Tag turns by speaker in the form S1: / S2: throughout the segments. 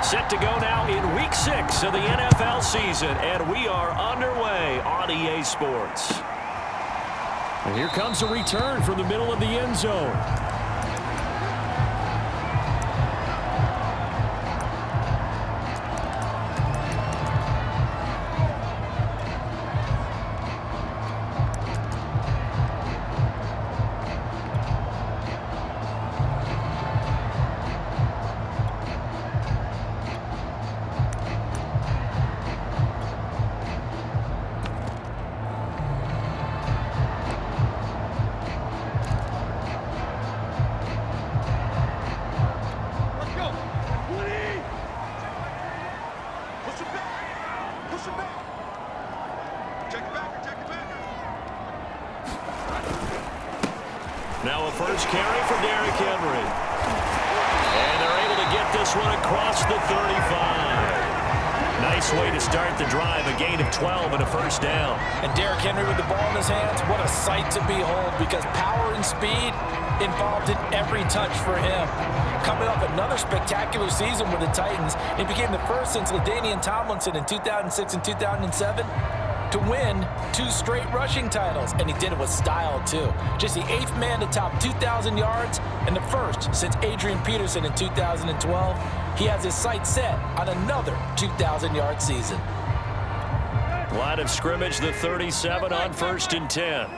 S1: Set to go now in Week 6 of the NFL season, and we are underway on EA Sports. And here comes a return from the middle of the end zone. Now a first carry for Derrick Henry. And they're able to get this one across the 35. Nice way to start the drive, a gain of 12 and a first down.
S2: And Derrick Henry with the ball in his hands, what a sight to behold, because power and speed involved in every touch for him. Coming off another spectacular season with the Titans, he became the first since LaDainian Tomlinson in 2006 and 2007 to win 2 straight rushing titles, and he did it with style too. Just the 8th man to top 2,000 yards and the first since Adrian Peterson in 2012. He has his sights set on another 2,000-yard season.
S1: Line of scrimmage, the 37 on 1st and 10.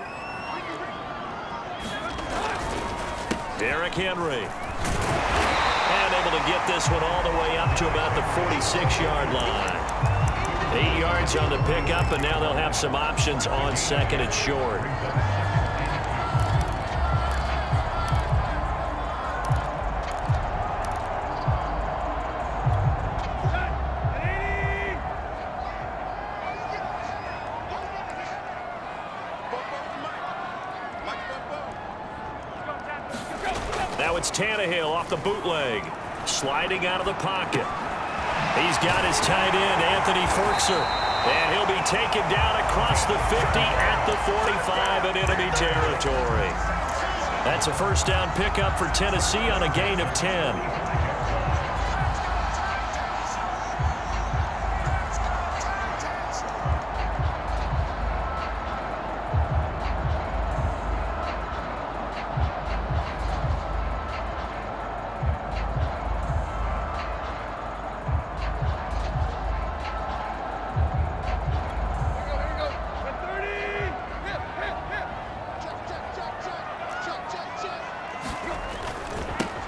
S1: Derrick Henry. And able to get this one all the way up to about the 46-yard line. 8 yards on the pickup, and now they'll have some options on 2nd and short. Now it's Tannehill off the bootleg, sliding out of the pocket. He's got his tight end, Anthony Firkser, and he'll be taken down across the 50 at the 45 in enemy territory. That's a first down pickup for Tennessee on a gain of 10.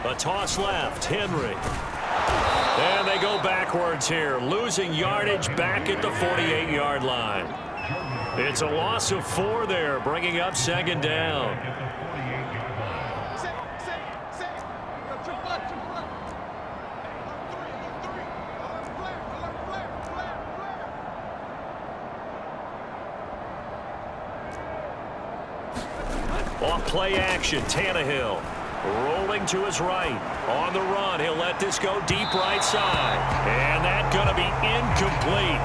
S1: A toss left, Henry. And they go backwards here, losing yardage back at the 48-yard line. It's a loss of 4 there, bringing up 2nd down. Off play action, Tannehill. Rolling to his right. On the run, he'll let this go deep right side. And that's going to be incomplete.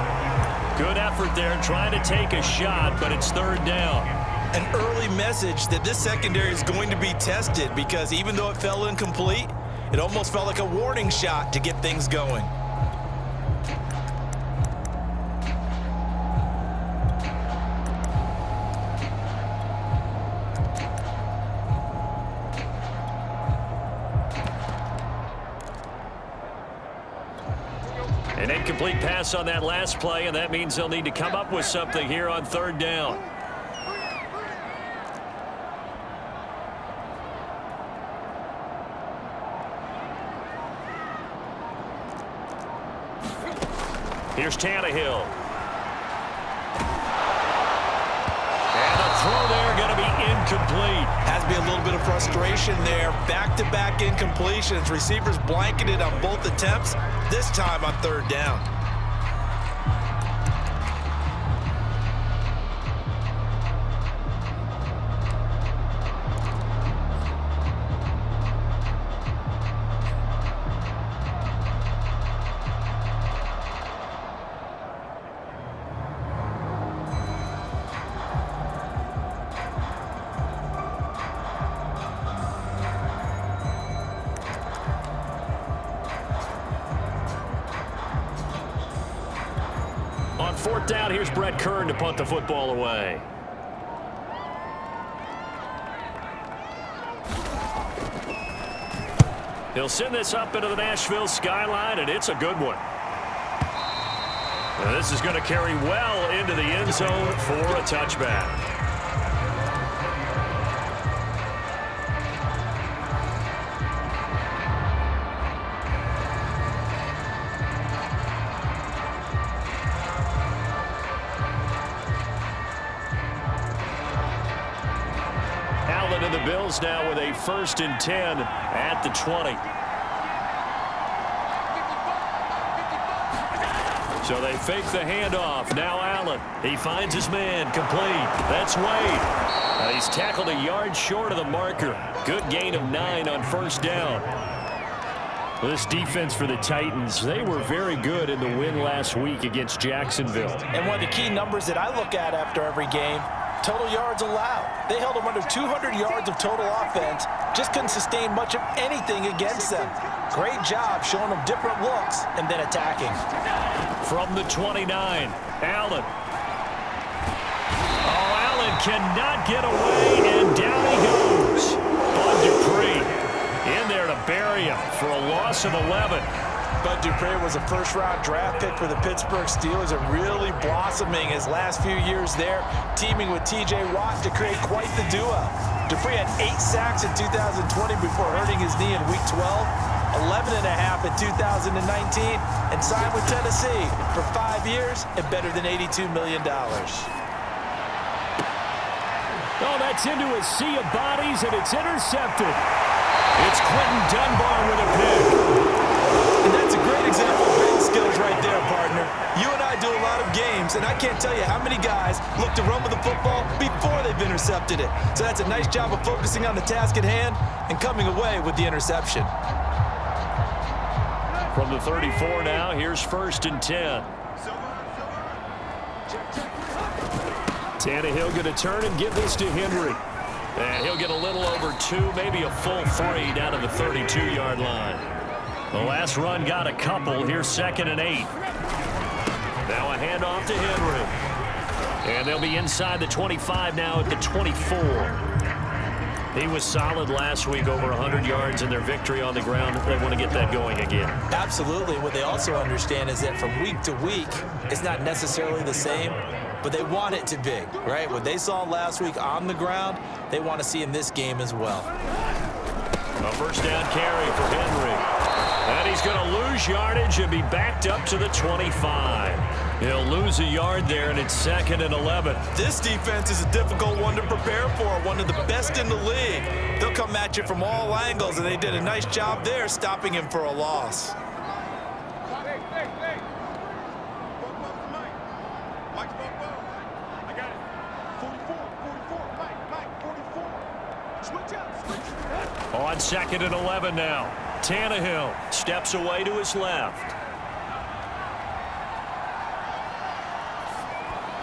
S1: Good effort there trying to take a shot, but it's 3rd down.
S2: An early message that this secondary is going to be tested, because even though it fell incomplete, it almost felt like a warning shot to get things going.
S1: An incomplete pass on that last play, and that means they'll need to come up with something here on 3rd down. Here's Tannehill. And the throw there going to be incomplete.
S2: Has to be a little bit of frustration there. Back-to-back incompletions. Receivers blanketed on both attempts, this time on 3rd down.
S1: 4th down, here's Brett Kern to punt the football away. He'll send this up into the Nashville skyline, and it's a good one. And this is going to carry well into the end zone for a touchback. Allen and the Bills now with a 1st and 10 at the 20. So they fake the handoff. Now Allen. He finds his man. Complete. That's Wade. He's tackled a yard short of the marker. Good gain of 9 on 1st down. Well, this defense for the Titans, they were very good in the win last week against Jacksonville.
S2: And one of the key numbers that I look at after every game, total yards allowed. They held them under 200 yards of total offense. Just couldn't sustain much of anything against them. Great job showing them different looks and then attacking.
S1: From the 29, Allen. Oh, Allen cannot get away, and down he goes. Bud Dupree in there to bury him for a loss of 11.
S2: Bud Dupree was a 1st-round draft pick for the Pittsburgh Steelers and really blossoming his last few years there, teaming with T.J. Watt to create quite the duo. Dupree had 8 sacks in 2020 before hurting his knee in Week 12, 11.5 in 2019, and signed with Tennessee for 5 years and better than $82 million.
S1: Oh, that's into a sea of bodies, and it's intercepted. It's Quentin Dunbar with a pick.
S2: And that's a great example of great skills right there, partner. You and I do a lot of games, and I can't tell you how many guys look to run with the football before they've intercepted it. So that's a nice job of focusing on the task at hand and coming away with the interception.
S1: From the 34 now, here's 1st and 10. Tannehill going to turn and give this to Henry. And he'll get a little over 2, maybe a full 3 down to the 32-yard line. The last run got a couple. Here's 2nd and 8. Now a handoff to Henry. And they'll be inside the 25 now at the 24. He was solid last week, over 100 yards in their victory on the ground. They want to get that going again.
S2: Absolutely. What they also understand is that from week to week, it's not necessarily the same, but they want it to be, right? What they saw last week on the ground, they want to see in this game as well.
S1: A 1st down carry for Henry. And he's going to lose yardage and be backed up to the 25. He'll lose a yard there, and it's 2nd and 11.
S2: This defense is a difficult one to prepare for, one of the best in the league. They'll come at you from all angles, and they did a nice job there stopping him for a loss.
S1: On 2nd and 11 now. Tannehill steps away to his left.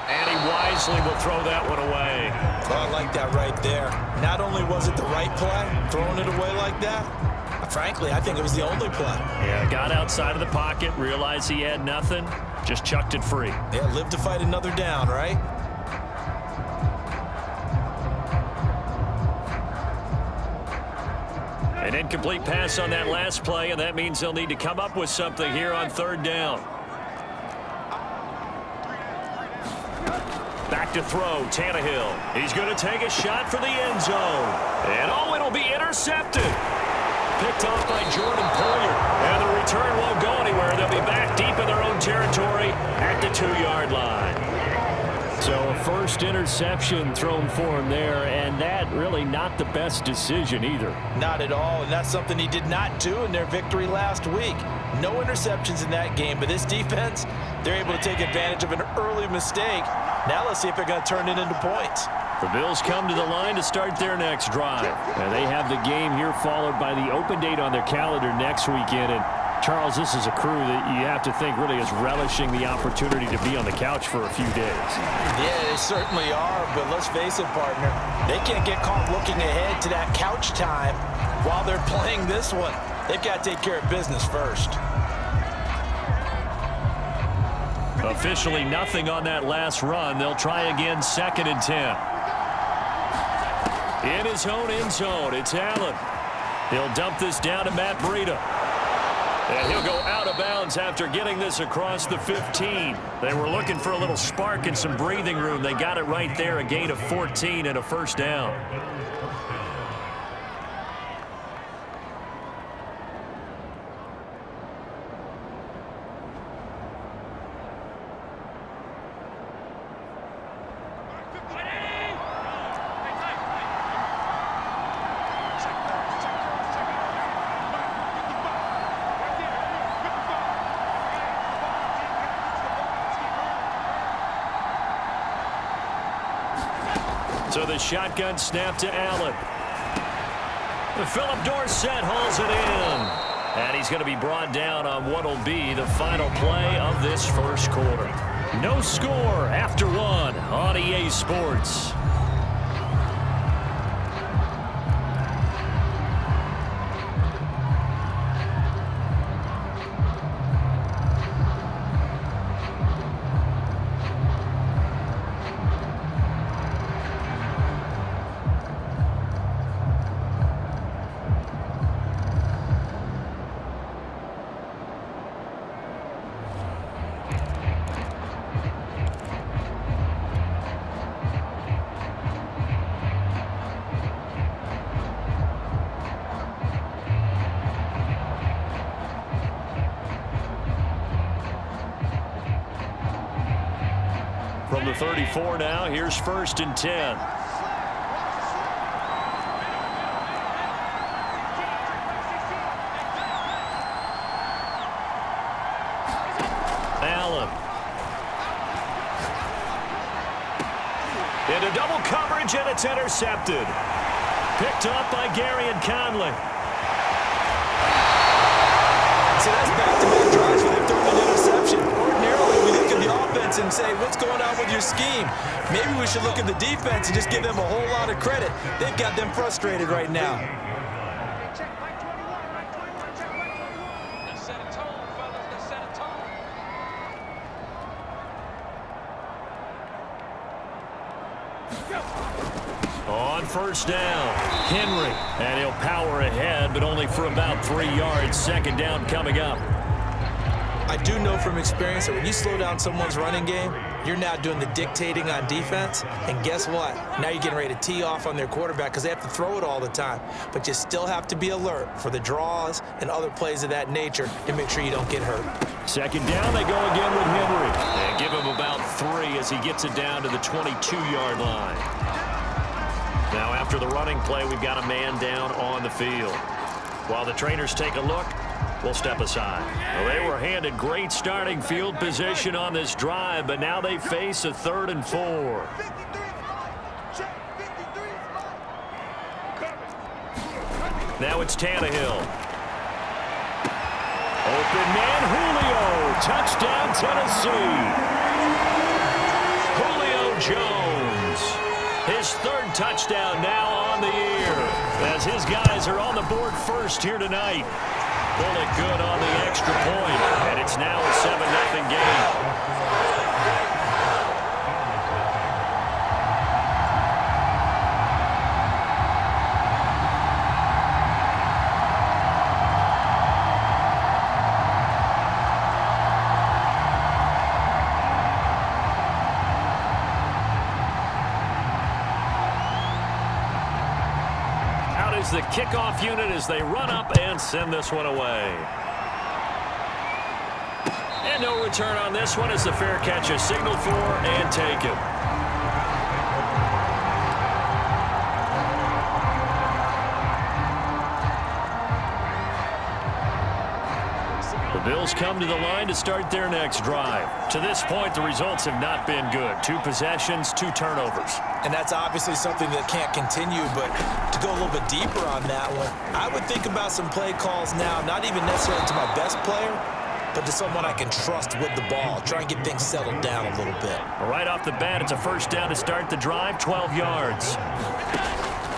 S1: And he wisely will throw that one away.
S2: Oh, I like that right there. Not only was it the right play, throwing it away like that, frankly, I think it was the only play.
S1: Yeah, got outside of the pocket, realized he had nothing, just chucked it free.
S2: Yeah, live to fight another down, right?
S1: An incomplete pass on that last play, and that means they'll need to come up with something here on 3rd down. Back to throw, Tannehill. He's going to take a shot for the end zone. And oh, it'll be intercepted. Picked off by Jordan Poyer. And the return won't go anywhere. They'll be back deep in their own territory at the 2-yard line. So a 1st interception thrown for him there, and that really not the best decision either.
S2: Not at all, and that's something he did not do in their victory last week. No interceptions in that game, but this defense, they're able to take advantage of an early mistake. Now let's see if they're going to turn it into points.
S1: The Bills come to the line to start their next drive. And they have the game here followed by the open date on their calendar next weekend. And Charles, this is a crew that you have to think really is relishing the opportunity to be on the couch for a few days.
S2: Yeah, they certainly are, but let's face it, partner. They can't get caught looking ahead to that couch time while they're playing this one. They've got to take care of business first.
S1: Officially nothing on that last run. They'll try again, 2nd and 10. In his own end zone, it's Allen. He'll dump this down to Matt Breida. And he'll go out of bounds after getting this across the 15. They were looking for a little spark and some breathing room. They got it right there, a gain of 14 and a first down. So the shotgun snap to Allen. Philip Dorsett hauls it in. And he's going to be brought down on what will be the final play of this first quarter. No score after 1 on EA Sports. From the 34 now, here's 1st and 10. Allen. Into double coverage, and it's intercepted. Picked up by Garyon Conley.
S2: So that's back-to-back drives with him throwing an interception. Ordinarily, we look at the offense and say, what's going on with your scheme? Maybe we should look at the defense and just give them a whole lot of credit. They've got them frustrated right now.
S3: Let's set a tone, fellas. Let's set a tone.
S1: On 1st down, Henry. And he'll power ahead, but only for about 3 yards. 2nd down coming up.
S2: I do know from experience that when you slow down someone's running game, you're now doing the dictating on defense. And guess what? Now you're getting ready to tee off on their quarterback because they have to throw it all the time. But you still have to be alert for the draws and other plays of that nature to make sure you don't get hurt.
S1: 2nd down, they go again with Henry. And give him about 3 as he gets it down to the 22-yard line. Now after the running play, we've got a man down on the field. While the trainers take a look, we'll step aside. Well, they were handed great starting field position on this drive, but now they face a 3rd and 4. Now it's Tannehill. Open man, Julio. Touchdown, Tennessee. Julio Jones. His 3rd touchdown now on the year as his guys are on the board first here tonight. Bullet good on the extra point, and it's now a 7-0 game. The kickoff unit as they run up and send this one away. And no return on this one as the fair catch is signaled for and taken. The Bills come to the line to start their next drive. To this point, the results have not been good. 2 possessions, 2 turnovers.
S2: And that's obviously something that can't continue, but to go a little bit deeper on that one, I would think about some play calls now, not even necessarily to my best player, but to someone I can trust with the ball. Try and get things settled down a little bit.
S1: Right off the bat, it's a 1st down to start the drive, 12 yards.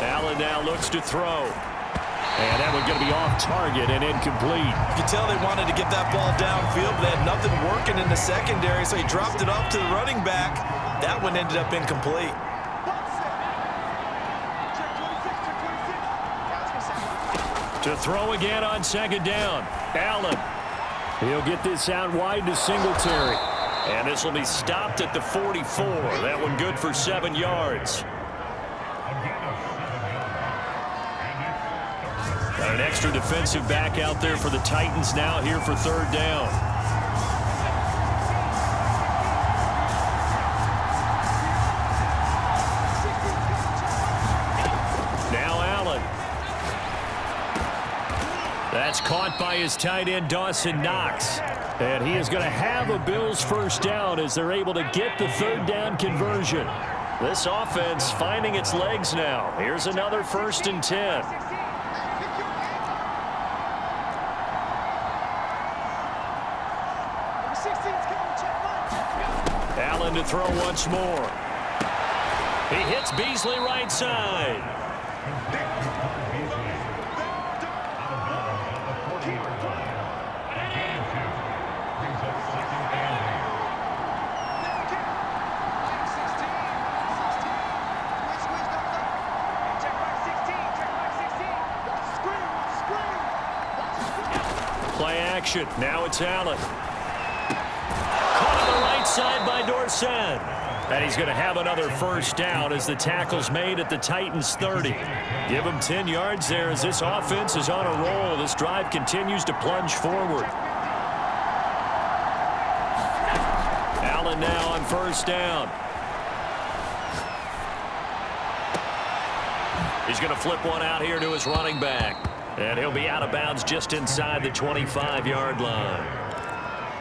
S1: Allen now looks to throw. And that one's going to be off target and incomplete.
S2: You can tell they wanted to get that ball downfield, but they had nothing working in the secondary, so he dropped it off to the running back. That one ended up incomplete.
S1: To throw again on second down. Allen. He'll get this out wide to Singletary. And this will be stopped at the 44. That one good for 7 yards. Got an extra defensive back out there for the Titans now here for third down. Now Allen. That's caught by his tight end, Dawson Knox. And he is going to have a Bills first down as they're able to get the third down conversion. This offense finding its legs now. Here's another 1st and 10. Allen to throw once more. He hits Beasley right side. Play action. Now it's Allen. Caught on the right side by Dorsett. And he's going to have another first down as the tackle's made at the Titans 30. Give him 10 yards there as this offense is on a roll. This drive continues to plunge forward. Allen now on first down. He's going to flip one out here to his running back. And he'll be out of bounds just inside the 25-yard line.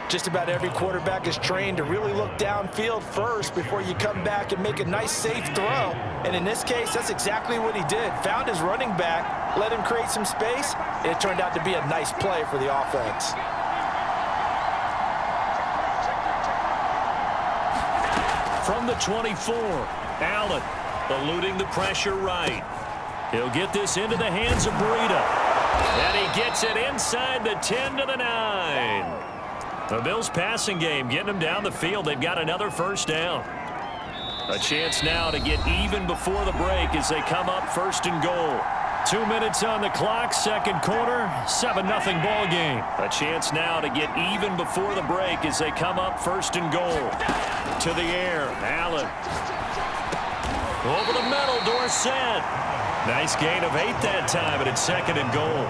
S2: Just about every quarterback is trained to really look downfield first before you come back and make a nice, safe throw. And in this case, that's exactly what he did. Found his running back, let him create some space, and it turned out to be a nice play for the offense.
S1: From the 24, Allen eluding the pressure right. He'll get this into the hands of Breida. And he gets it inside the 10 to the 9. The Bills passing game getting them down the field. They've got another first down. A chance now to get even before the break as they come up 1st and goal. 2 minutes on the clock, second quarter, 7-0 ball game. A chance now to get even before the break as they come up 1st and goal. To the air, Allen. Over the middle, Dorsett. Nice gain of 8 that time, but it's 2nd and goal.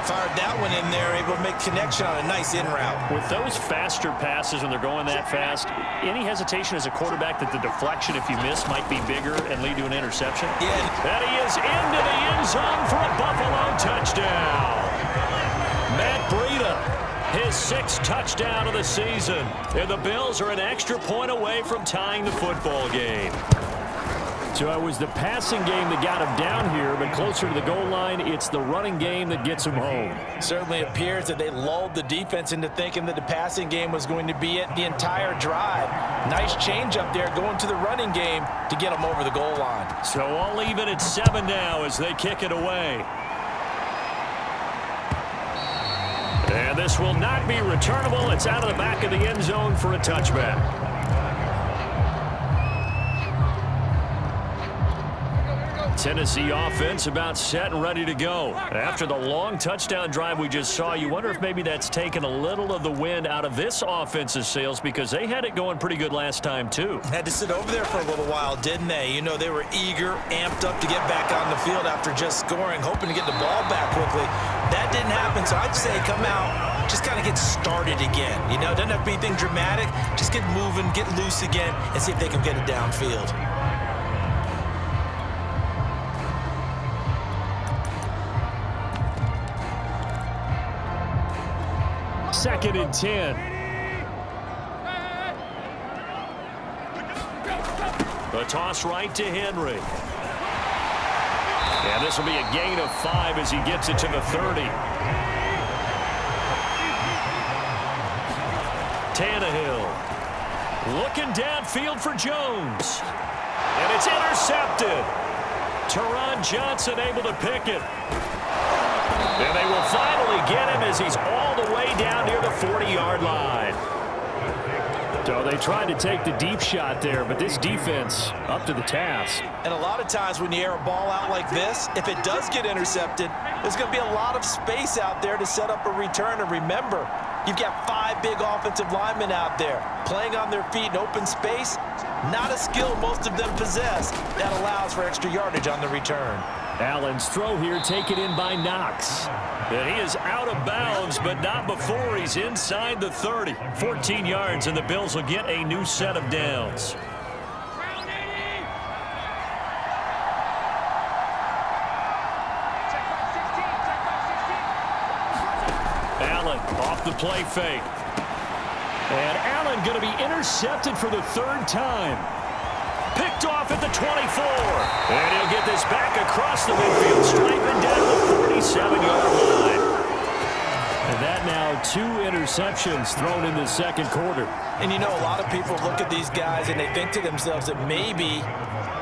S2: Fired that one in there, able to make connection on a nice in route.
S1: With those faster passes when they're going that fast, any hesitation as a quarterback that the deflection, if you miss, might be bigger and lead to an interception?
S2: Yeah.
S1: And he is into the end zone for a Buffalo touchdown. Matt Breida, his 6th touchdown of the season. And the Bills are an extra point away from tying the football game. So it was the passing game that got him down here, but closer to the goal line, it's the running game that gets him home.
S2: Certainly appears that they lulled the defense into thinking that the passing game was going to be it the entire drive. Nice change up there going to the running game to get them over the goal line.
S1: So all even at 7 now as they kick it away. And this will not be returnable. It's out of the back of the end zone for a touchback. Tennessee offense about set and ready to go. After the long touchdown drive we just saw, you wonder if maybe that's taken a little of the wind out of this offense's sails because they had it going pretty good last time too.
S2: Had to sit over there for a little while, didn't they? You know, they were eager, amped up to get back on the field after just scoring, hoping to get the ball back quickly. That didn't happen, so I'd say come out, just kind of get started again. You know, doesn't have to be anything dramatic. Just get moving, get loose again, and see if they can get it downfield.
S1: 2nd and 10. The toss right to Henry. And this will be a gain of 5 as he gets it to the 30. Tannehill looking downfield for Jones. And it's intercepted. Teron Johnson able to pick it. And they will finally get him as he's all the way down near the 40-yard line. So they tried to take the deep shot there, but this defense up to the task.
S2: And a lot of times when you air a ball out like this, if it does get intercepted, there's going to be a lot of space out there to set up a return. And remember, you've got 5 big offensive linemen out there playing on their feet in open space. Not a skill most of them possess that allows for extra yardage on the return.
S1: Allen's throw here taken in by Knox. And he is out of bounds, but not before he's inside the 30. 14 yards, and the Bills will get a new set of downs. Allen off the play fake. And Allen going to be intercepted for the 3rd time. Picked off at the 24. And he'll get this back across the midfield, striping down the 47-yard line. And that now 2 interceptions thrown in the 2nd quarter.
S2: And you know, a lot of people look at these guys and they think to themselves that maybe,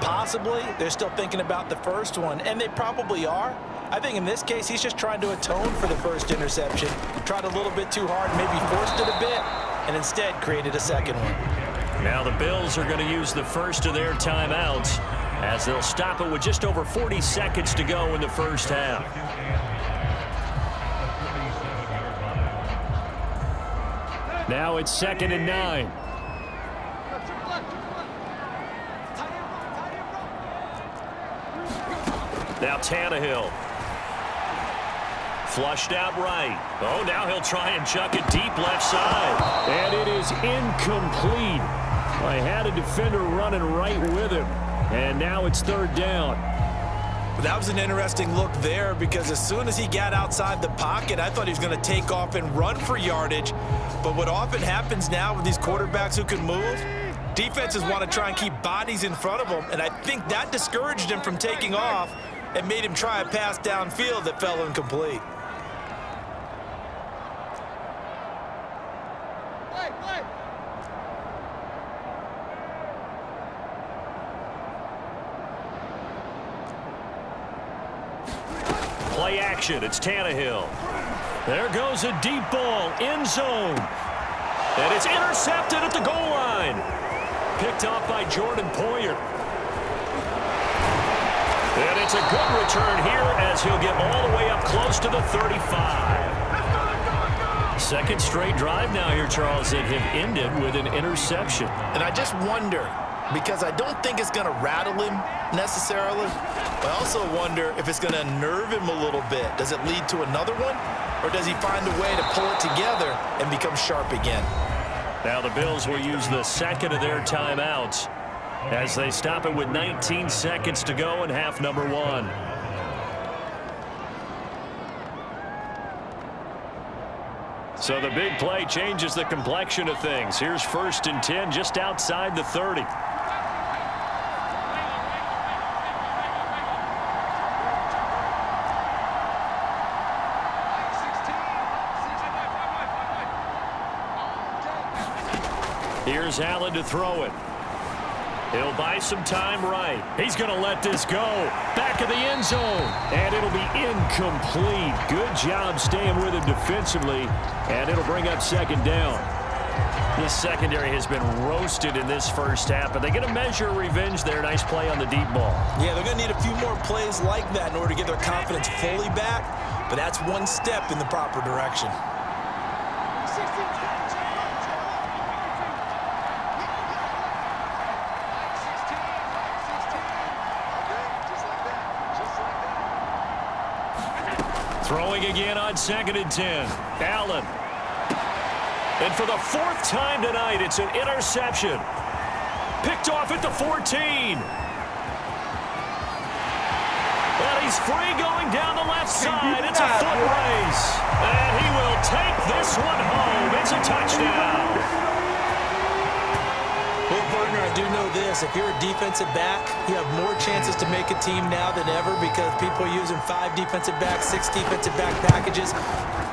S2: possibly, they're still thinking about the first one. And they probably are. I think in this case, he's just trying to atone for the first interception. Tried a little bit too hard, maybe forced it a bit, and instead created a second one.
S1: Now the Bills are going to use the first of their timeouts as they'll stop it with just over 40 seconds to go in the first half. Now it's 2nd and 9. Now Tannehill. Flushed out right. Oh, now he'll try and chuck it deep left side. And it is incomplete. I had a defender running right with him. And now it's 3rd down.
S2: That was an interesting look there because as soon as he got outside the pocket, I thought he was going to take off and run for yardage. But what often happens now with these quarterbacks who can move, defenses want to try and keep bodies in front of them. And I think that discouraged him from taking off and made him try a pass downfield that fell incomplete.
S1: Play action, it's Tannehill. There goes a deep ball, end zone. And it's intercepted at the goal line. Picked off by Jordan Poyer. And it's a good return here as he'll get all the way up close to the 35. 2nd straight drive now here, Charles, that have ended with an interception.
S4: And I just wonder, because I don't think it's going to rattle him necessarily, but I also wonder if it's going to unnerve him a little bit. Does it lead to another one, or does he find a way to pull it together and become sharp again?
S1: Now the Bills will use the 2nd of their timeouts as they stop it with 19 seconds to go in half number 1. So the big play changes the complexion of things. Here's 1st and 10 just outside the 30. Here's Allen to throw it. He'll buy some time right. He's going to let this go. Back of the end zone. And it'll be incomplete. Good job staying with him defensively. And it'll bring up 2nd down. This secondary has been roasted in this first half, but they get a measure of revenge there. Nice play on the deep ball.
S2: Yeah, they're going to need a few more plays like that in order to get their confidence fully back. But that's one step in the proper direction.
S1: Throwing again on 2nd and 10. Allen. And for the 4th time tonight, it's an interception. Picked off at the 14. And he's free going down the left side. It's a foot race. And he will take this one home. It's a touchdown.
S2: Well, partner, I do know this. If you're a defensive back, you have more chances to make a team now than ever because people are using 5 defensive backs, 6 defensive back packages.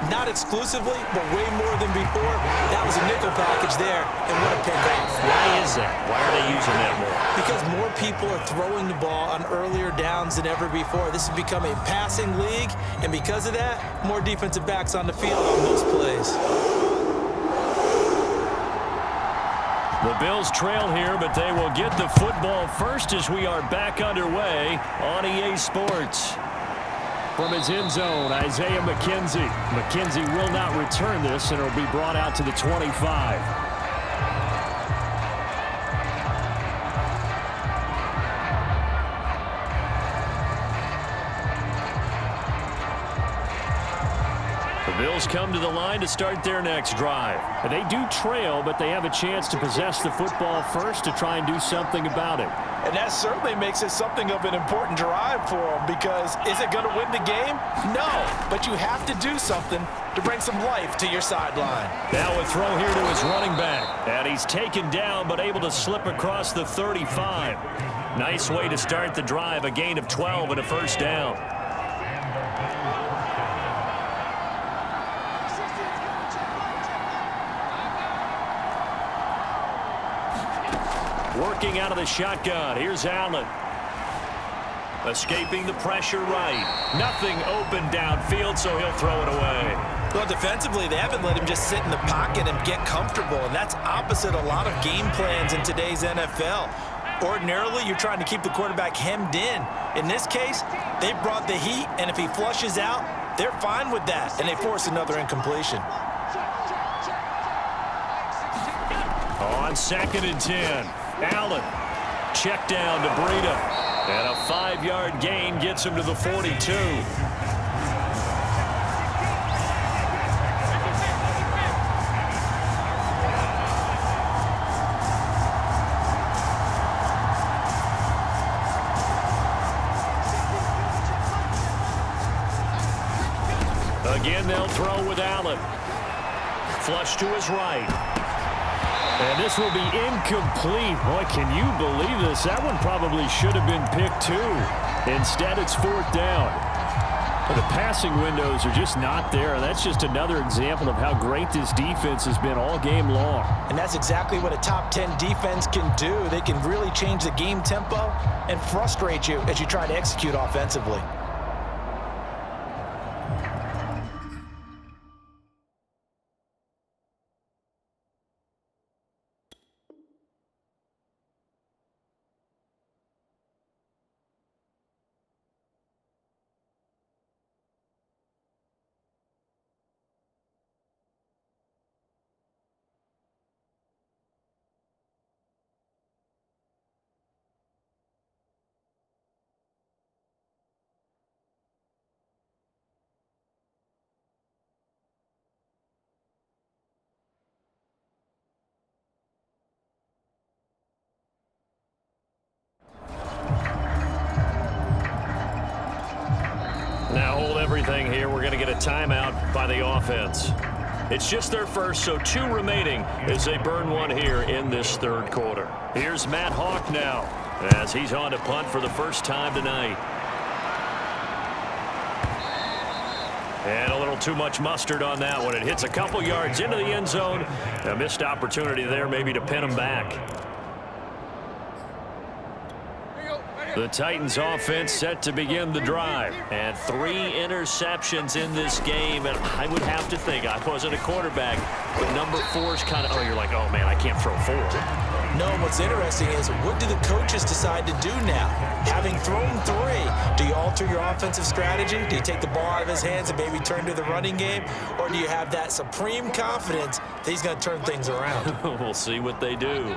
S2: Not exclusively, but way more than before. That was a nickel package there, and what a pickoff.
S1: Why is that? Why are they using that more?
S2: Because more people are throwing the ball on earlier downs than ever before. This has become a passing league, and because of that, more defensive backs on the field on most plays.
S1: The Bills trail here, but they will get the football first as we are back underway on EA Sports. From his end zone, Isaiah McKenzie. McKenzie will not return this, and it will be brought out to the 25. The Bills come to the line to start their next drive. They do trail, but they have a chance to possess the football first to try and do something about it.
S2: And that certainly makes it something of an important drive for them because is it going to win the game? No, but you have to do something to bring some life to your sideline.
S1: Now a throw here to his running back. And he's taken down but able to slip across the 35. Nice way to start the drive, a gain of 12 and a first down. Working out of the shotgun. Here's Allen. Escaping the pressure right. Nothing open downfield, so he'll throw it away.
S2: Well, defensively, they haven't let him just sit in the pocket and get comfortable, and that's opposite a lot of game plans in today's NFL. Ordinarily, you're trying to keep the quarterback hemmed in. In this case, they brought the heat, and if he flushes out, they're fine with that, and they force another incompletion.
S1: On 2nd and 10. Allen, check down to Breida, and a 5-yard gain gets him to the 42. Again, they'll throw with Allen. Flush to his right. And this will be incomplete. Boy, can you believe this? That one probably should have been picked too. Instead, it's 4th down. But the passing windows are just not there. And that's just another example of how great this defense has been all game long.
S2: And that's exactly what a top 10 defense can do. They can really change the game tempo and frustrate you as you try to execute offensively.
S1: Now hold everything here. We're going to get a timeout by the offense. It's just their first, so 2 remaining as they burn one here in this 3rd quarter. Here's Matt Hawk now as he's on to punt for the first time tonight. And a little too much mustard on that one. It hits a couple yards into the end zone. A missed opportunity there maybe to pin him back. The Titans offense set to begin the drive. And 3 interceptions in this game. And I would have to think, I wasn't a quarterback, but number 4's kind of, you're like, oh, man, I can't throw 4.
S2: No, what's interesting is what do the coaches decide to do now? Having thrown 3, do you alter your offensive strategy? Do you take the ball out of his hands and maybe turn to the running game? Or do you have that supreme confidence that he's going to turn things around?
S1: We'll see what they do.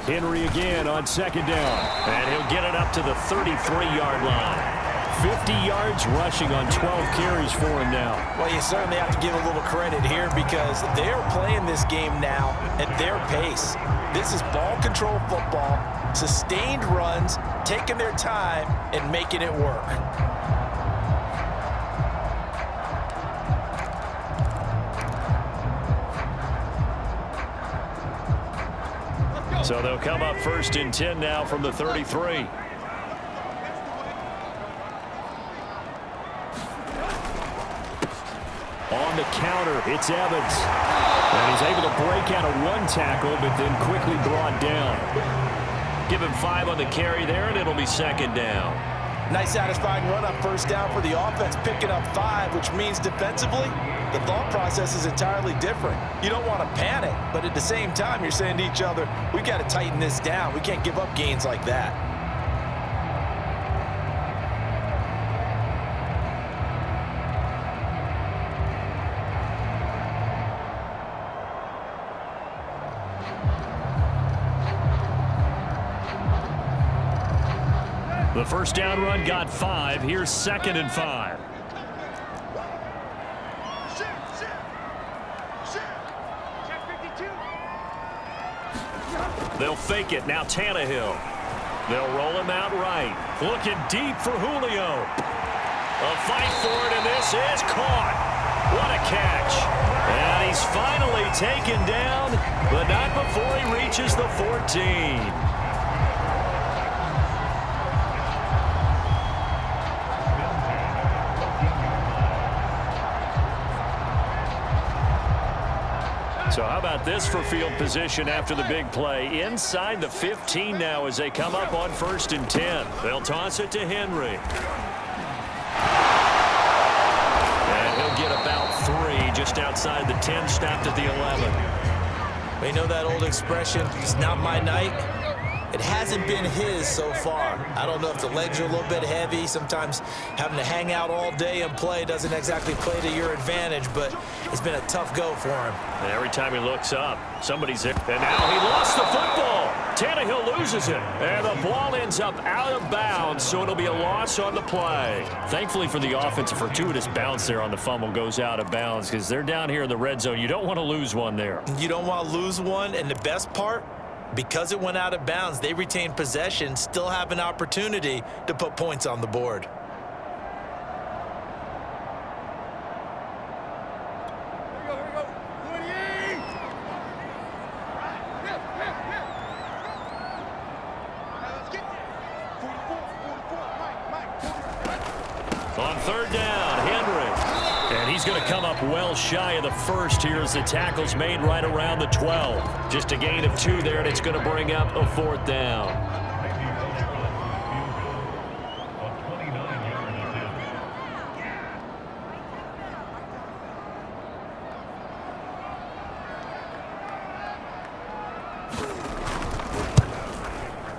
S1: Henry again on 2nd down. And he'll get it up to the 33-yard line. 50 yards rushing on 12 carries for him now.
S2: Well, you certainly have to give a little credit here because they're playing this game now at their pace. This is ball control football, sustained runs, taking their time, and making it work.
S1: So they'll come up 1st and 10 now from the 33. On the counter, it's Evans. And he's able to break out of one tackle, but then quickly brought down. Give him 5 on the carry there, and it'll be 2nd down.
S2: Nice satisfying run on 1st down for the offense, picking up 5, which means defensively, the thought process is entirely different. You don't want to panic, but at the same time, you're saying to each other, we got to tighten this down. We can't give up gains like that.
S1: The 1st down run got 5. Here's 2nd and 5. They'll fake it. Now Tannehill. They'll roll him out right. Looking deep for Julio. A fight for it, and this is caught. What a catch. And he's finally taken down, but not before he reaches the 14. So how about this for field position after the big play? Inside the 15 now as they come up on 1st and 10. They'll toss it to Henry. And he'll get about 3 just outside the 10, stopped at the 11.
S2: We know that old expression, it's not my night. It hasn't been his so far. I don't know if the legs are a little bit heavy. Sometimes having to hang out all day and play doesn't exactly play to your advantage, but it's been a tough go for him.
S1: And every time he looks up, somebody's there. And now he lost the football. Tannehill loses it. And the ball ends up out of bounds, so it'll be a loss on the play. Thankfully for the offense, a fortuitous bounce there on the fumble goes out of bounds because they're down here in the red zone. You don't want to lose one there.
S2: You don't want to lose one, and the best part, because it went out of bounds, they retain possession, still have an opportunity to put points on the board.
S1: On 3rd down, Henry. And he's going to come up well shy of the 1st here as the tackle's made right around the 12. Just a gain of 2 there, and it's going to bring up a 4th down.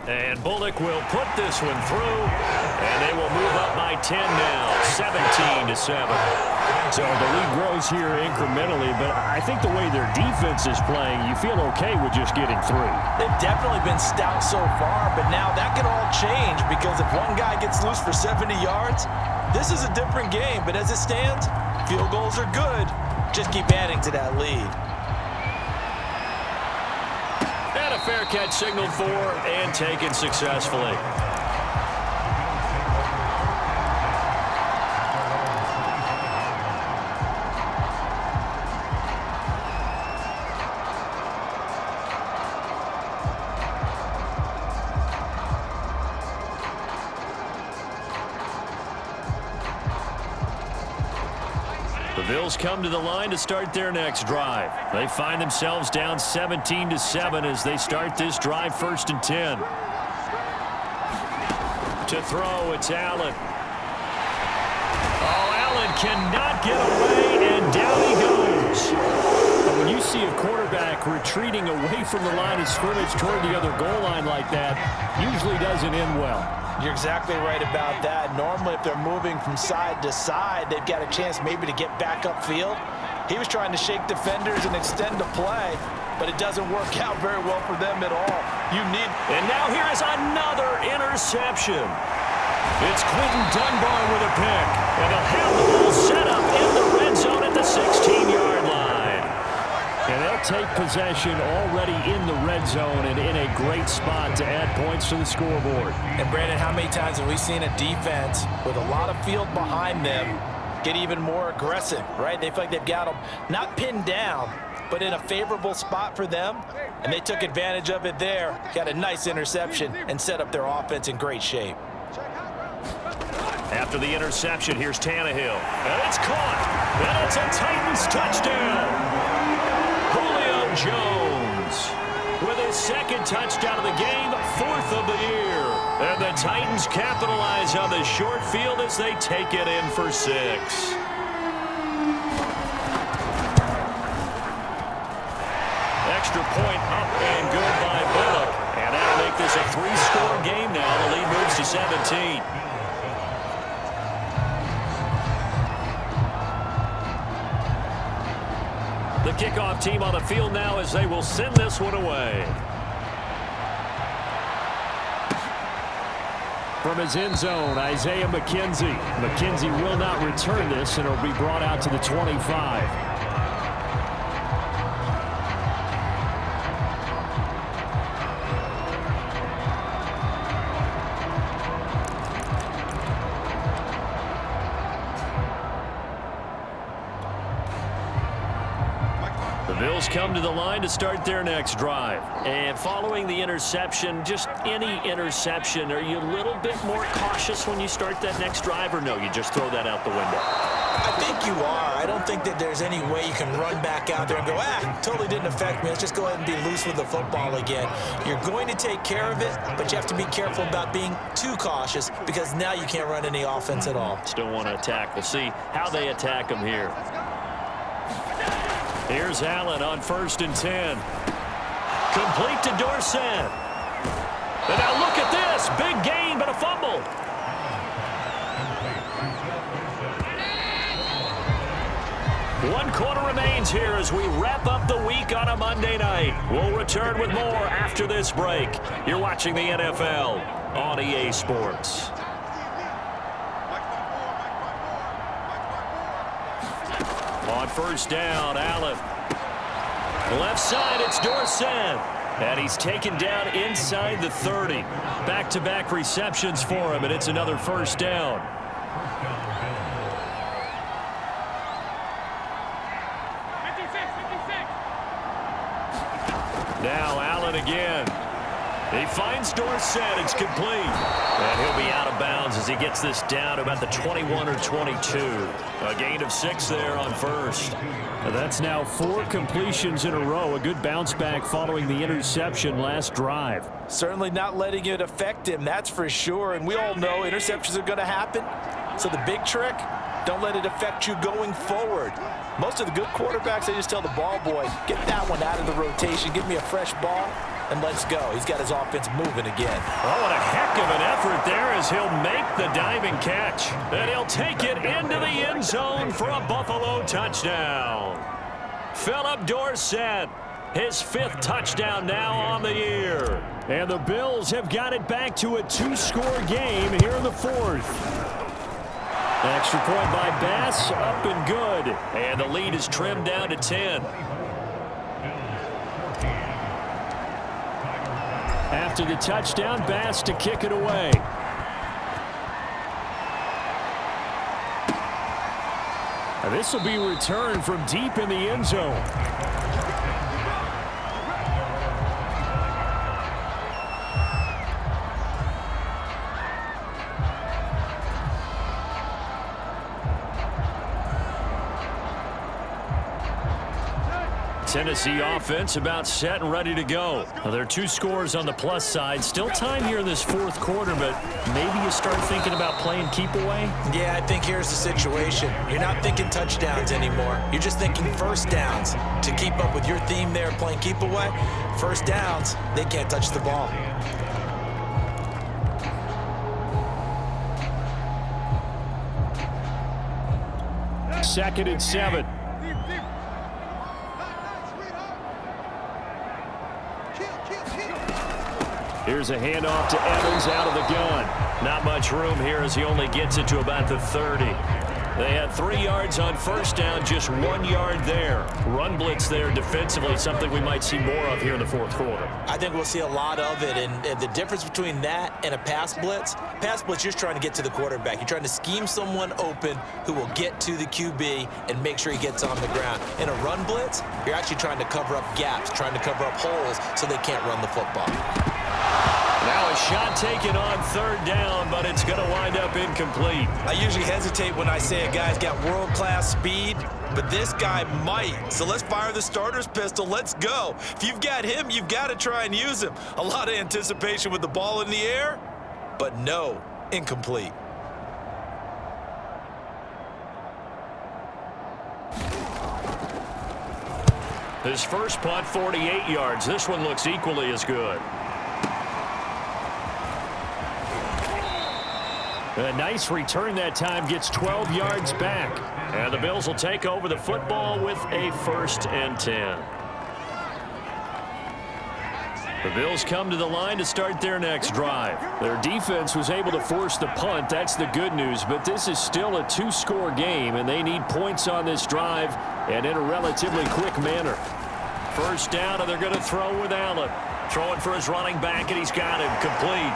S1: And Bullock will put this one through, and they will move up by 10 now, 17-7.
S5: So the lead grows here incrementally, but I think the way their defense is playing, you feel okay with just getting 3.
S2: They've definitely been stout so far, but now that can all change because if one guy gets loose for 70 yards, this is a different game. But as it stands, field goals are good. Just keep adding to that lead.
S1: And a fair catch signaled for and taken successfully. The Bills come to the line to start their next drive. They find themselves down 17-7 as they start this drive 1st and 10. To throw, it's Allen. Oh, Allen cannot get away, and down he goes.
S5: But when you see a quarterback retreating away from the line of scrimmage toward the other goal line like that, usually doesn't end well.
S2: You're exactly right about that. Normally, if they're moving from side to side, they've got a chance maybe to get back upfield. He was trying to shake defenders and extend the play, but it doesn't work out very well for them at all.
S1: And now here is another interception. It's Quinton Dunbar with a pick, and he'll have the ball set up in the red zone at the 16-yard line.
S5: And they'll take possession already in the red zone and in a great spot to add points to the scoreboard.
S2: And Brandon, how many times have we seen a defense with a lot of field behind them get even more aggressive, right? They feel like they've got them not pinned down, but in a favorable spot for them, and they took advantage of it there. Got a nice interception and set up their offense in great shape.
S1: After the interception, here's Tannehill. And it's caught. And it's a Titans touchdown. Julio Jones with his second touchdown of the game, 4th of the year. And the Titans capitalize on the short field as they take it in for 6. Extra point up and good by Bullock. And that'll make this a 3-score game now. The lead moves to 17. The kickoff team on the field now as they will send this one away.
S5: From his end zone, Isaiah McKenzie. McKenzie will not return this, and it'll be brought out to the 25.
S1: Bills come to the line to start their next drive. And following the interception, just any interception, are you a little bit more cautious when you start that next drive, or no, you just throw that out the window?
S2: I think you are. I don't think that there's any way you can run back out there and go, totally didn't affect me. Let's just go ahead and be loose with the football again. You're going to take care of it, but you have to be careful about being too cautious because now you can't run any offense at all.
S1: Still want to attack. We'll see how they attack them here. Here's Allen on 1st and 10. Complete to Dorsett. And now look at this. Big gain, but a fumble. One quarter remains here as we wrap up the week on a Monday night. We'll return with more after this break. You're watching the NFL on EA Sports. On 1st down, Allen. Left side, it's Dorsett. And he's taken down inside the 30. Back-to-back receptions for him, and it's another 1st down. Now Allen again. He finds Dorsett. It's complete. And he'll be out of bounds as he gets this down to about the 21 or 22. A gain of 6 there on 1st.
S5: That's now 4 completions in a row. A good bounce back following the interception last drive.
S2: Certainly not letting it affect him, that's for sure. And we all know interceptions are going to happen. So the big trick, don't let it affect you going forward. Most of the good quarterbacks, they just tell the ball boy, get that one out of the rotation, give me a fresh ball, and let's go. He's got his offense moving again.
S1: Oh, what a heck of an effort there as he'll make the diving catch. And he'll take it into the end zone for a Buffalo touchdown. Philip Dorsett, his 5th touchdown now on the year.
S5: And the Bills have got it back to a 2-score game here in the 4th. Extra point by Bass, up and good.
S1: And the lead is trimmed down to 10.
S5: After the touchdown, Bass to kick it away. And this will be returned from deep in the end zone.
S1: Tennessee offense about set and ready to go. Well, there are 2 scores on the plus side. Still time here in this 4th quarter, but maybe you start thinking about playing keep away?
S2: Yeah, I think here's the situation. You're not thinking touchdowns anymore. You're just thinking 1st downs. To keep up with your theme there, playing keep away, 1st downs, they can't touch the ball.
S5: Second and 7.
S1: Here's a handoff to Evans out of the gun. Not much room here as he only gets it to about the 30. They had 3 yards on first down, just 1 yard there. Run blitz there defensively, something we might see more of here in the fourth quarter.
S2: I think we'll see a lot of it, and the difference between that and a pass blitz, you're just trying to get to the quarterback. You're trying to scheme someone open who will get to the QB and make sure he gets on the ground. In a run blitz, you're actually trying to cover up gaps, trying to cover up holes so they can't run the football.
S1: Now a shot taken on third down, but it's going to wind up incomplete.
S4: I usually hesitate when I say a guy's got world-class speed, but this guy might. So let's fire the starter's pistol. Let's go. If you've got him, you've got to try and use him. A lot of anticipation with the ball in the air, but no, incomplete.
S1: His first punt, 48 yards. This one looks equally as good. A nice return that time, gets 12 yards back. And the Bills will take over the football with a 1st and 10. The Bills come to the line to start their next drive. Their defense was able to force the punt. That's the good news. But this is still a 2-score game, and they need points on this drive and in a relatively quick manner. First down, and they're going to throw with Allen. Throwing for his running back, and he's got him complete.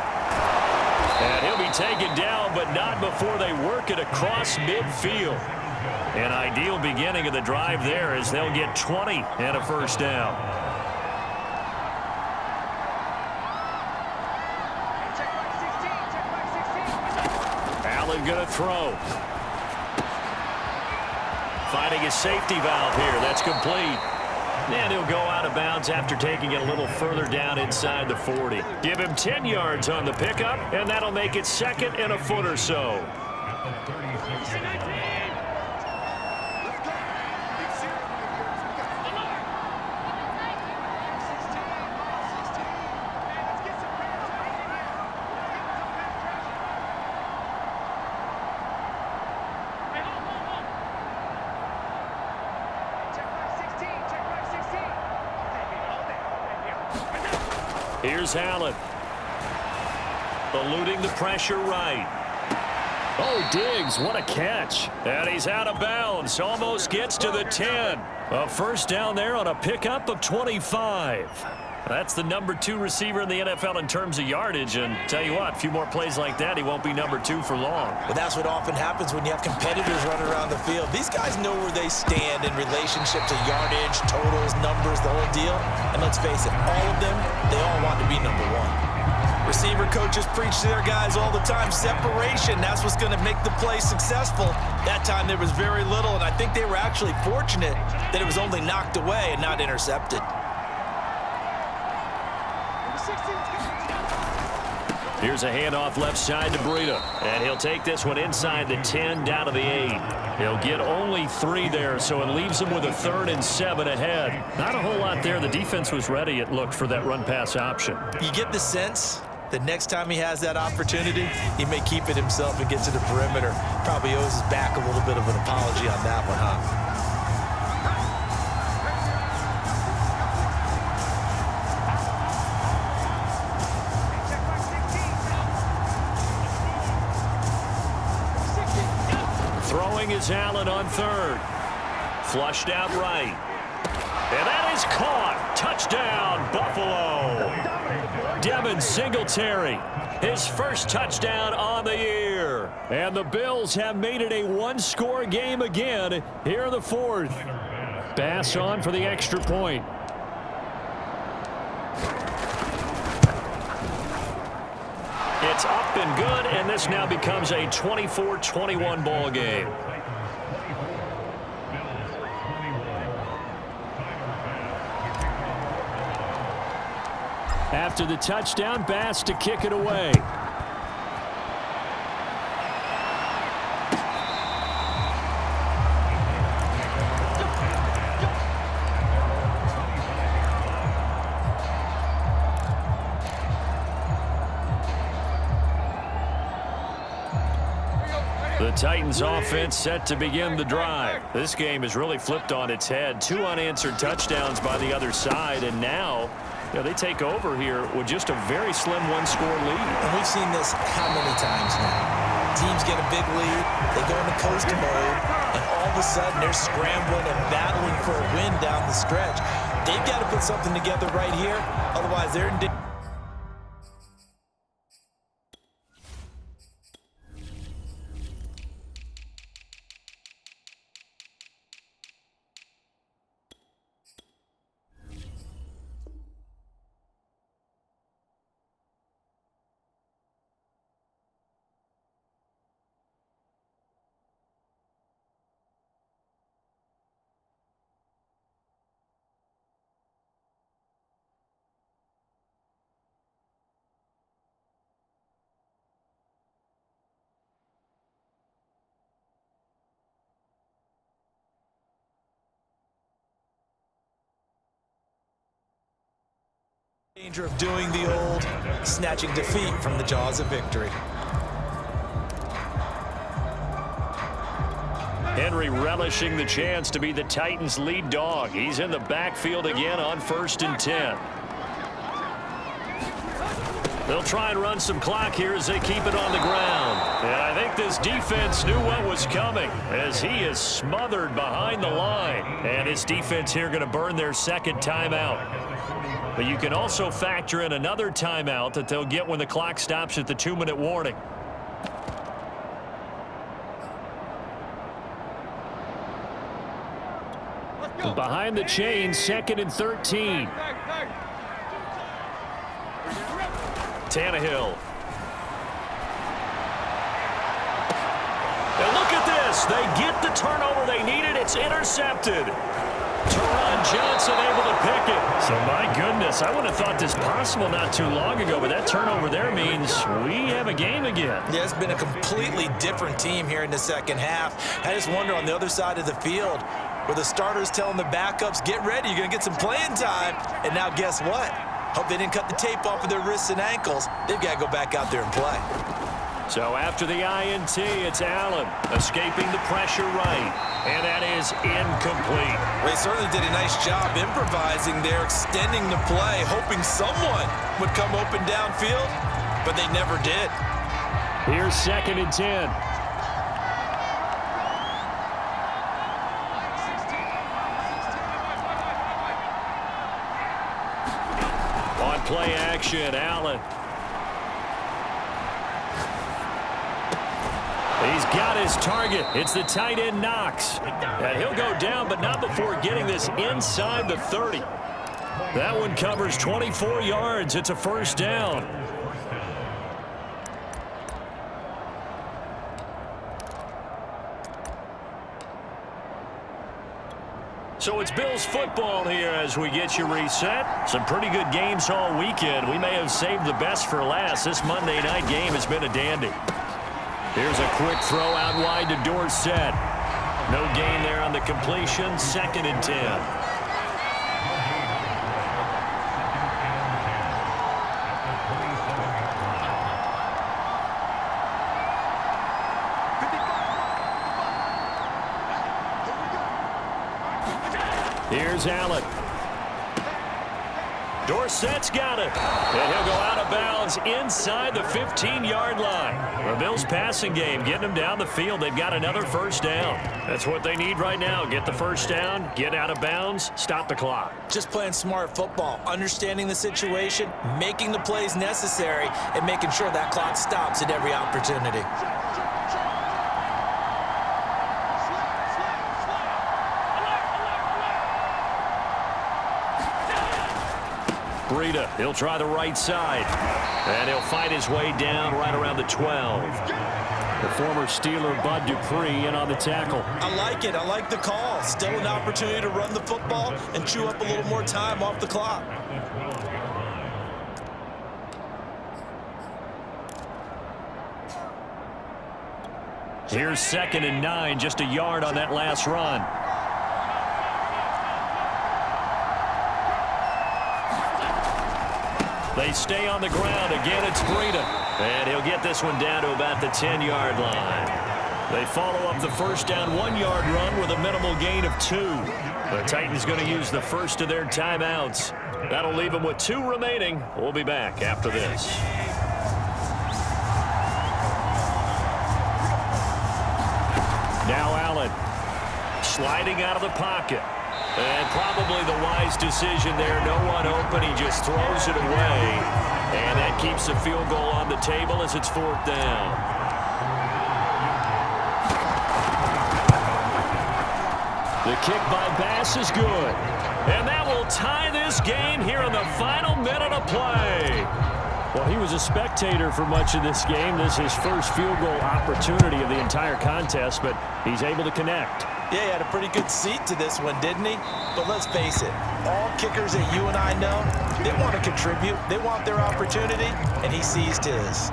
S1: And he'll be taken down, but not before they work it across midfield. An ideal beginning of the drive there as they'll get 20 and a first down. Allen going to throw. Finding his safety valve here. That's complete. And he'll go out of bounds after taking it a little further down inside the 40. Give him 10 yards on the pickup, and that'll make it 2nd and a foot or so. Here's Allen. Eluding the pressure right. Oh, Diggs, what a catch. And he's out of bounds. Almost gets to the 10. A first down there on a pickup of 25. That's the number 2 receiver in the NFL in terms of yardage. And tell you what, a few more plays like that, he won't be number 2 for long.
S2: But that's what often happens when you have competitors running around the field. These guys know where they stand in relationship to yardage, totals, numbers, the whole deal. And let's face it, all of them, they all want to be number 1. Receiver coaches preach to their guys all the time. Separation, that's what's going to make the play successful. That time there was very little, and I think they were actually fortunate that it was only knocked away and not intercepted.
S1: Here's a handoff left side to Breida. And he'll take this one inside the 10 down to the 8. He'll get only 3 there, so it leaves him with a 3rd and 7 ahead. Not a whole lot there. The defense was ready, it looked, for that run-pass option.
S2: You get the sense that next time he has that opportunity, he may keep it himself and get to the perimeter. Probably owes his back a little bit of an apology on that one, huh?
S1: Is Allen on 3rd. Flushed out right. And that is caught. Touchdown, Buffalo. Devin Singletary, his first touchdown on the year. And the Bills have made it a 1-score game again here in the 4th. Bass on for the extra point. It's up and good, and this now becomes a 24-21 ball game. After the touchdown, Bass to kick it away. The Titans offense set to begin the drive. This game has really flipped on its head. 2 unanswered touchdowns by the other side, and now they take over here with just a very slim 1-score lead.
S2: And we've seen this how many times now? teams get a big lead, they go into coaster mode, and all of a sudden they're scrambling and battling for a win down the stretch. They've got to put something together right here, otherwise they're in danger. Danger of doing the old snatching defeat from the jaws of victory.
S1: Henry relishing the chance to be the Titans' lead dog. He's in the backfield again on 1st and 10. They'll try and run some clock here as they keep it on the ground. And I think this defense knew what was coming as he is smothered behind the line. And his defense here going to burn their second timeout. But you can also factor in another timeout that they'll get when the clock stops at the 2-minute warning. Behind the chain, 2nd and 13. Tannehill. And look at this. They get the turnover they needed. It's intercepted. Teron Johnson able to pick it. So, my goodness, I would have thought this possible not too long ago, but that turnover there means we have a game again.
S2: Yeah, it's been a completely different team here in the second half. I just wonder on the other side of the field where the starters telling the backups, get ready, you're going to get some playing time. And now guess what? Hope they didn't cut the tape off of their wrists and ankles. They've got to go back out there and play.
S1: So after the INT, it's Allen escaping the pressure right. And that is incomplete.
S2: They certainly did a nice job improvising there, extending the play, hoping someone would come open downfield, but they never did.
S1: Here's 2nd and 10. On play action, Allen. He's got his target. It's the tight end Knox. And he'll go down, but not before getting this inside the 30. That one covers 24 yards. It's a 1st down. So it's Bills football here as we get you reset. Some pretty good games all weekend. We may have saved the best for last. This Monday night game has been a dandy. Here's a quick throw out wide to Dorsett. No gain there on the completion. 2nd and 10. Here's Allen. Dorsett's got it. And he'll go out of bounds inside the 15-yard line. The Bills passing game getting them down the field. They've got another 1st down. That's what they need right now. Get the 1st down, get out of bounds, stop the clock.
S2: Just playing smart football, understanding the situation, making the plays necessary, and making sure that clock stops at every opportunity.
S1: Breida, he'll try the right side. And he'll fight his way down right around the 12. The former Steeler Bud Dupree in on the tackle.
S2: I like it. I like the call. Still an opportunity to run the football and chew up a little more time off the clock.
S1: Here's 2nd and 9, just a yard on that last run. They stay on the ground. Again, it's Breida. And he'll get this one down to about the 10-yard line. They follow up the 1st down 1-yard run with a minimal gain of 2. The Titans going to use the first of their timeouts. That'll leave them with 2 remaining. We'll be back after this. sliding out of the pocket. And probably the wise decision there. No one open. He just throws it away. And that keeps the field goal on the table as it's 4th down.
S5: The kick by Bass is good.
S1: And that will tie this game here in the final minute of play.
S5: Well, he was a spectator for much of this game. This is his first field goal opportunity of the entire contest, but he's able to connect.
S2: Yeah, he had a pretty good seat to this one, didn't he? But let's face it, all kickers that you and I know, they want to contribute. They want their opportunity, and he seized his.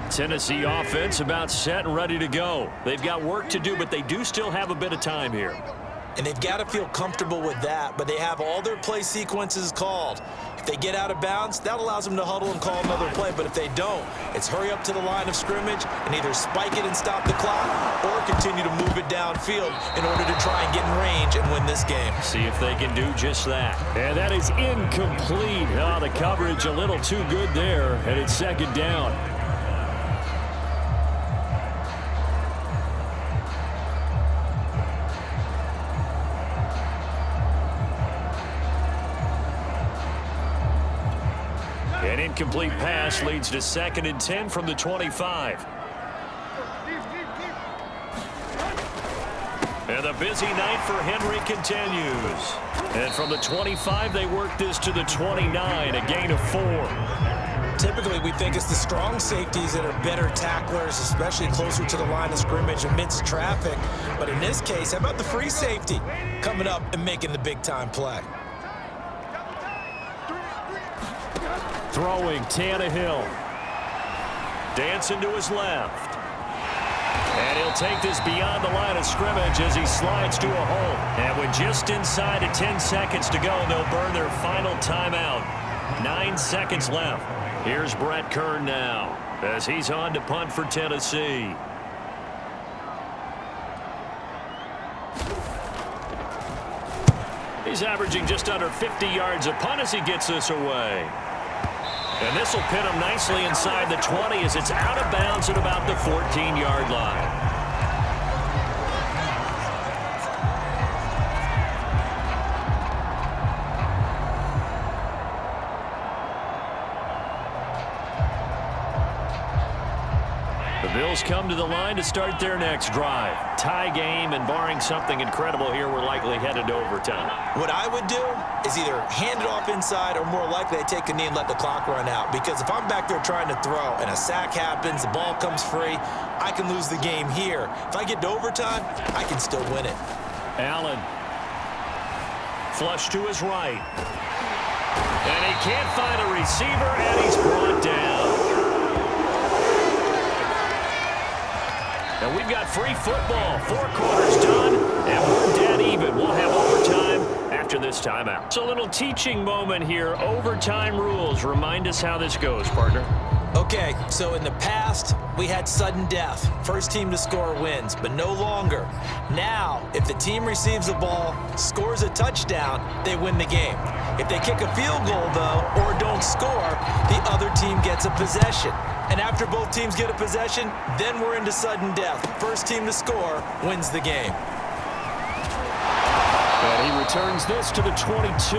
S1: Tennessee offense about set and ready to go. They've got work to do, but they do still have a bit of time here.
S2: And they've got to feel comfortable with that, but they have all their play sequences called. If they get out of bounds, that allows them to huddle and call another play, but if they don't, it's hurry up to the line of scrimmage and either spike it and stop the clock or continue to move it downfield in order to try and get in range and win this game.
S1: See if they can do just that.
S5: And that is incomplete. Oh, the coverage a little too good there, and it's 2nd down.
S1: An incomplete pass leads to 2nd and 10 from the 25. And the busy night for Henry continues. And from the 25, they work this to the 29, a gain of 4.
S2: Typically, we think it's the strong safeties that are better tacklers, especially closer to the line of scrimmage amidst traffic. But in this case, how about the free safety coming up and making the big-time play?
S5: Throwing, Tannehill.
S1: Dancing to his left. And he'll take this beyond the line of scrimmage as he slides to a hole. And with just inside of 10 seconds to go, they'll burn their final timeout. 9 seconds left. Here's Brett Kern now as he's on to punt for Tennessee. He's averaging just under 50 yards a punt as he gets this away. And this will pin him nicely inside the 20 as it's out of bounds at about the 14-yard line. The Bills come to the line to start their next drive. Tie game, and barring something incredible here, we're likely headed to overtime.
S2: What I would do is either hand it off inside or more likely I take a knee and let the clock run out. Because if I'm back there trying to throw and a sack happens, the ball comes free, I can lose the game here. If I get to overtime, I can still win it.
S1: Allen. Flush to his right. And he can't find a receiver, and he's brought down. And we've got free football. 4 quarters done, and we're dead even. We'll have overtime after this timeout. So a little teaching moment here. Overtime rules. Remind us how this goes, partner.
S2: Okay, so in the past, we had sudden death. First team to score wins, but no longer. Now, if the team receives the ball, scores a touchdown, they win the game. If they kick a field goal, though, or don't score, the other team gets a possession. And after both teams get a possession, then we're into sudden death. First team to score wins the game.
S5: And he returns this to the 22.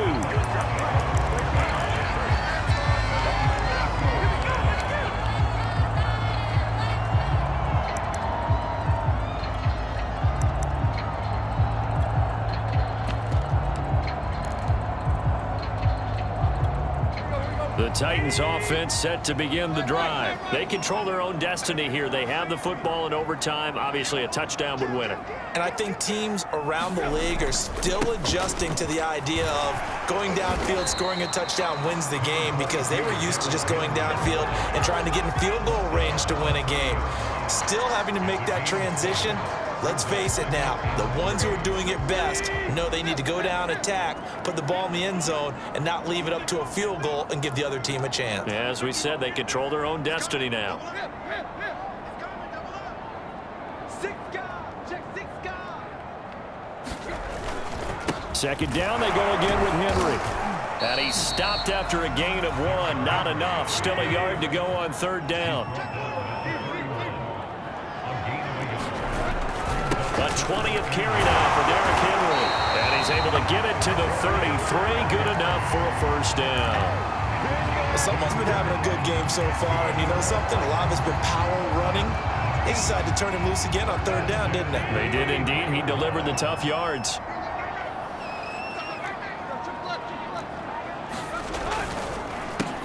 S1: The Titans offense set to begin the drive. They control their own destiny here. They have the football in overtime. Obviously, a touchdown would win it.
S2: And I think teams around the league are still adjusting to the idea of going downfield, scoring a touchdown wins the game, because they were used to just going downfield and trying to get in field goal range to win a game. Still having to make that transition, Let's face it now, the ones who are doing it best know they need to go down, attack, put the ball in the end zone, and not leave it up to a field goal and give the other team a chance.
S1: Yeah, as we said, they control their own destiny now.
S5: Second down, they go again with Henry. And he's stopped after a gain of 1. Not enough. Still a yard to go on third down. A 20th carry now for Derrick Henry. And he's able to get it to the 33. Good enough for a first down.
S2: Someone's been having a good game so far, and you know something? A lot of it's been power running. They decided to turn him loose again on third down, didn't they?
S5: They did indeed. He delivered the tough yards.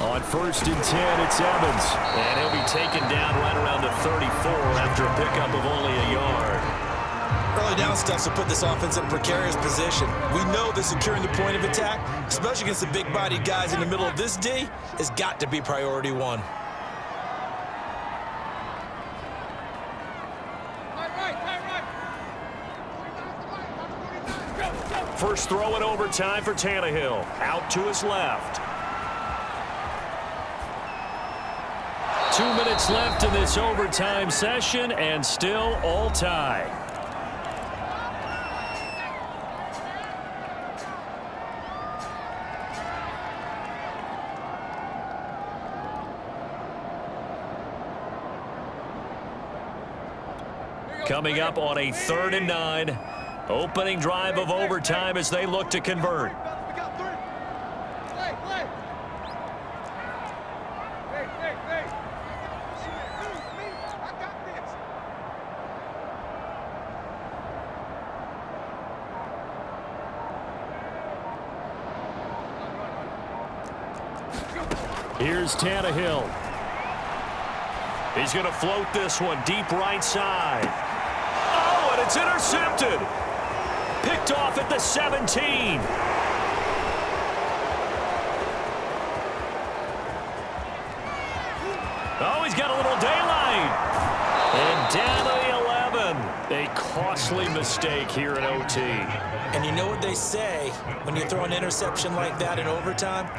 S5: On 1st and 10, it's Evans. And he'll be taken down right around the 34 after a pickup of only a yard.
S2: Early down stuff to put this offense in a precarious position. We know that securing the point of attack, especially against the big-bodied guys in the middle of this D, has got to be priority 1.
S1: First throw in overtime for Tannehill. Out to his left.
S5: 2 minutes left in this overtime session, and still all tied. Coming up on a 3rd and 9. Opening drive of overtime as they look to convert. Here's Tannehill.
S1: He's going to float this one deep right side. Oh, and it's intercepted. Picked off at the 17. Oh, he's got a little daylight. And down to the 11. A costly mistake here in OT.
S2: And you know what they say, when you throw an interception like that in overtime,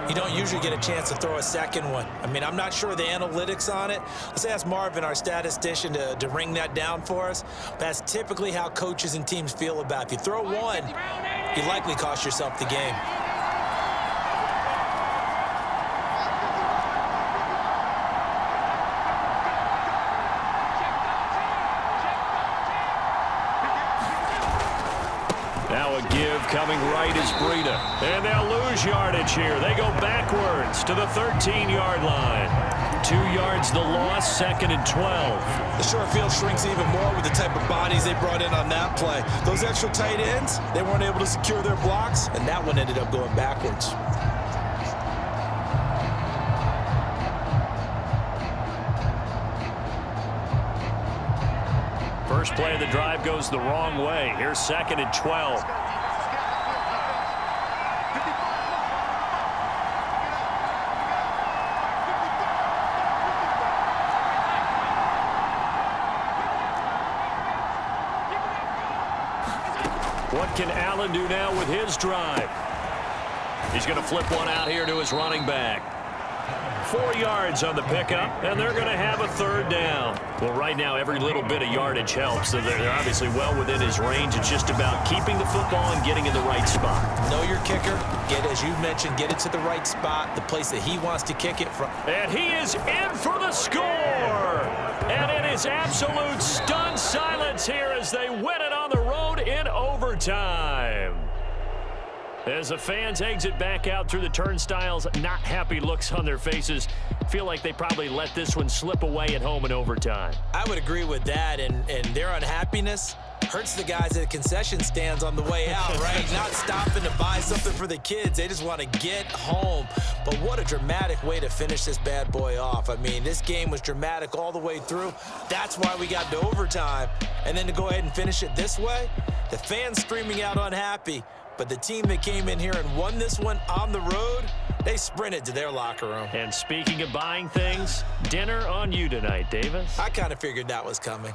S2: you don't usually get a chance to throw a second one. I mean, I'm not sure of the analytics on it. Let's ask Marvin, our statistician, to ring that down for us. That's typically how coaches and teams feel about it. If you throw one, you likely cost yourself the game.
S1: Now a give coming right is Breida. And they'll lose yardage here. They go backwards to the 13-yard line. 2 yards the loss, 2nd and 12.
S2: The short field shrinks even more with the type of bodies they brought in on that play. Those extra tight ends, they weren't able to secure their blocks, and that one ended up going backwards.
S1: First play of the drive goes the wrong way. Here's 2nd and 12. What can Allen do now with his drive? He's going to flip one out here to his running back. 4 yards on the pickup, and they're going to have a 3rd down. Well, right now, every little bit of yardage helps. So they're obviously well within his range. It's just about keeping the football and getting in the right spot.
S2: Know your kicker. As you mentioned, get it to the right spot, the place that he wants to kick it from.
S1: And he is in for the score. And it is absolute stunned silence here as they win it on the road in overtime. As the fans exit back out through the turnstiles, not happy looks on their faces. Feel like they probably let this one slip away at home in overtime.
S2: I would agree with that, and their unhappiness hurts the guys at the concession stands on the way out, right? Not stopping to buy something for the kids. They just want to get home. But what a dramatic way to finish this bad boy off. I mean, this game was dramatic all the way through. That's why we got to overtime. And then to go ahead and finish it this way, the fans screaming out unhappy. But the team that came in here and won this one on the road, they sprinted to their locker room.
S1: And speaking of buying things, dinner on you tonight, Davis.
S2: I kind of figured that was coming.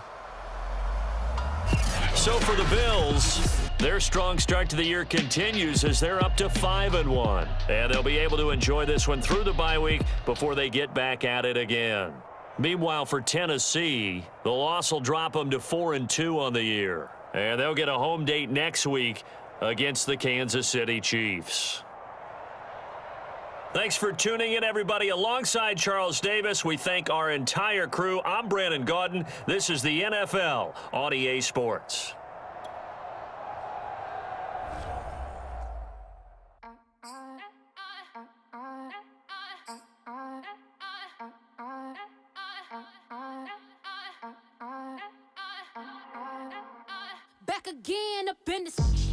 S1: So for the Bills, their strong start to the year continues as they're up to 5-1. And they'll be able to enjoy this one through the bye week before they get back at it again. Meanwhile, for Tennessee, the loss will drop them to 4-2 on the year. And they'll get a home date next week against the Kansas City Chiefs. Thanks for tuning in, everybody. Alongside Charles Davis, we thank our entire crew. I'm Brandon Gaudin. This is the NFL on EA Sports.
S6: Back again up in this